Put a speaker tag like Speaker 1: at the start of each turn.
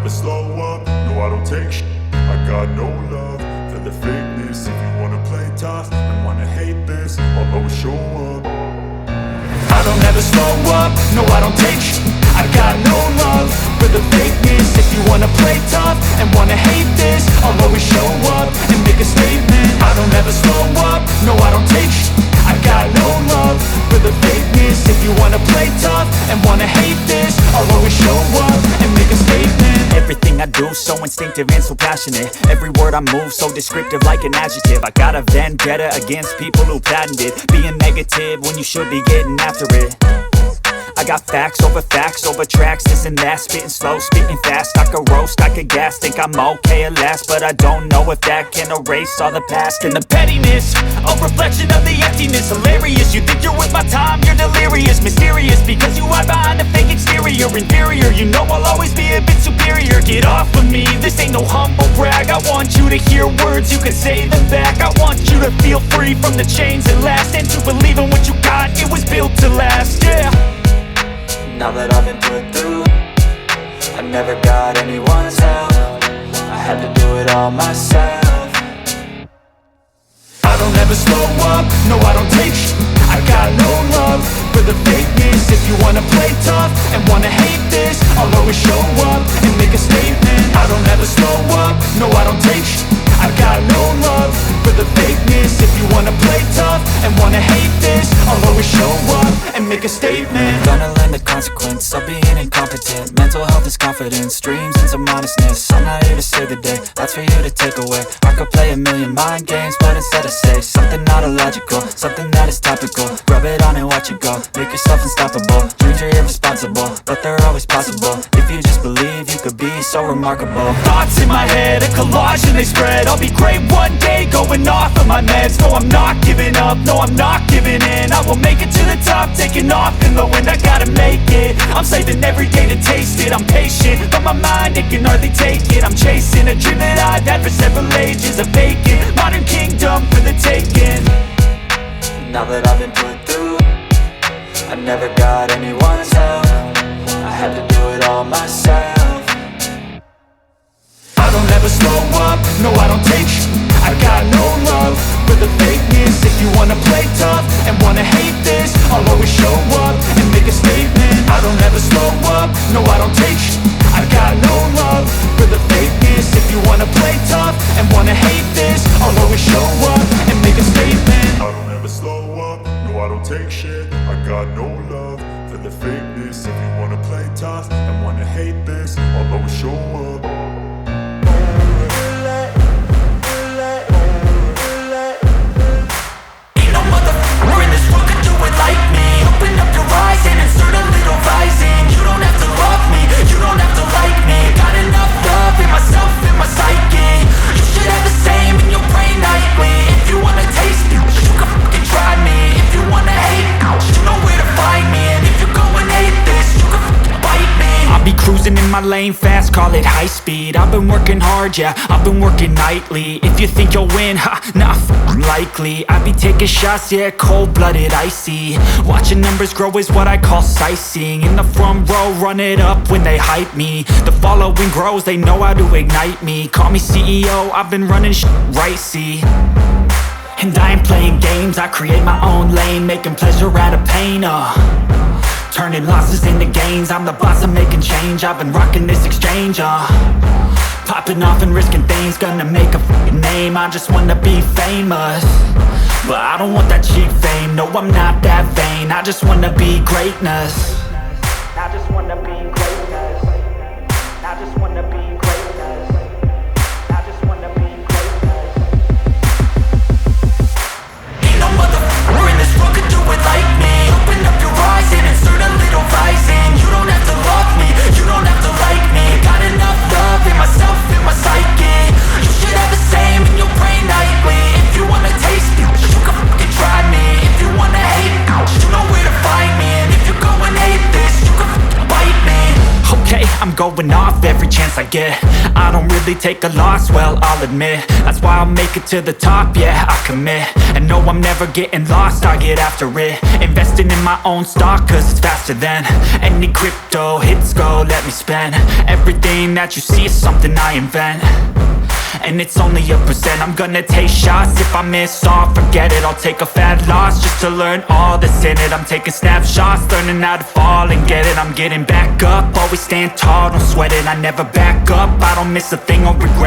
Speaker 1: never slow up, no I don't take shit. I got no love for the fakeness. If you wanna play tough and wanna hate this, I'll always show up. I don't ever slow up, no I don't take shit. I got no love for the fakeness. If you wanna play tough and wanna hate this, I'll always show up and make a statement. I don't ever slow up, no I don't take shit. I got no love for the fakeness. If you wanna play tough and wanna hate this, I'll always show up and make a statement.
Speaker 2: Everything I do so instinctive and so passionate. Every word I move so descriptive like an adjective. I got a vendetta against people who patented being negative when you should be getting after it. I got facts over tracks, this and that. Spitting slow, spitting fast. I could roast, I could gas. Think I'm okay at last, but I don't know if that can erase all the past. And the pettiness, a reflection of the emptiness. Hilarious, you think you're with my time, you're delirious. Mysterious, because you hide behind a fake exterior. Inferior, you know I'll always be a bit superior. Get off of me, this ain't no humble brag. I want you to hear words, you can say them back. I want you to feel free from the chains that last, and to believe in what you got, it was built to last, yeah.
Speaker 3: Now that I've been put through, I never got anyone's help. I had to do it all myself.
Speaker 1: I don't ever slow up, no I don't take shit. I got no love for the fakeness. If you wanna play tough and wanna hate this, I'll always show up and make a statement. I don't ever slow up, no I don't take shit. I got no love for the fakeness. If you wanna play tough and wanna hate this, I'll always show up and make a statement.
Speaker 3: Gonna learn the consequence of being incompetent. Mental health is confidence, dreams and some honestness. I'm not here to save the day, that's for you to take away. I could play a million mind games, but instead I say something not illogical, something that is topical. Rub it on and watch it go, make yourself unstoppable. Dreams are irresponsible, but they're always possible. If you just believe, you could be so remarkable.
Speaker 2: Thoughts in my head, a collage and they spread. I'll be great one day, going off of my meds. No, I'm not giving up, no, I'm not giving in. I will make it to the top, taking off in the wind. I gotta make it, I'm saving every day to taste it. I'm patient, but my mind, it can hardly take it. I'm chasing a dream that I've had for several ages. A vacant, modern kingdom for the taking.
Speaker 3: Now that I've been put through, I never got anyone's help. I had to do it all myself.
Speaker 1: I don't ever slow up, no I don't take shit. I got no love for the fakeness. If you wanna play tough and wanna hate this, I'll always show up and make a statement. I don't ever slow up, no I don't take shit. I got no love for the fakeness. If you wanna play tough and wanna hate this, I'll always show up and make a statement. I don't ever slow up, no I don't take shit. I got no love for the fakeness. If you wanna play tough and wanna hate this, I'll always show up.
Speaker 2: Like me, open up your eyes and insert a little rising. You don't have to love me, you don't have to like me. Got enough love in myself, in my psyche. You should have the same in your brain nightly. If you wanna taste me, you can fucking try me. If you wanna hate, you know where to find me. And if you go and hate this, you can fucking bite me. I'll be cruising in my lane fast, call it high speed. I've been working hard, yeah, I've been working nightly. If you think you'll win, ha, nah, likely. I be taking shots, yeah, cold-blooded, icy. Watching numbers grow is what I call sightseeing. In the front row, run it up when they hype me. The following grows, they know how to ignite me. Call me CEO, I've been running shit right, see. And I ain't playing games, I create my own lane. Making pleasure out of pain, turning losses into gains. I'm the boss, I'm making change. I've been rocking this exchange, popping off and risking things. Gonna make a fucking name, I just wanna be famous. But I don't want that cheap fame, no I'm not that vain. I just wanna be greatness. I just wanna be greatness. I just wanna be greatness. I just wanna be greatness. Ain't no motherfucker in this world could do it like me. Open up your eyes and insert a little rising. You don't have to love me, you don't have to like me. Got enough love in myself, in my psyche. You should have the same in your brain nightly. If you wanna taste me, you can fucking try me. If you wanna hate, you know where to find me. And if you go and hate
Speaker 3: going off every chance I get. I don't really take a loss, well, I'll admit. That's why I'll make it to the top, yeah, I commit. And no, I'm never getting lost, I get after it. Investing in my own stock, cause it's faster than any crypto hits go, let me spend. Everything that you see is something I invent, and it's only a percent. I'm gonna take shots, if I miss all, forget it. I'll take a fat loss just to learn all that's in it. I'm taking snapshots, learning how to fall and get it. I'm getting back up, always stand tall, don't sweat it. I never back up, I don't miss a thing or regret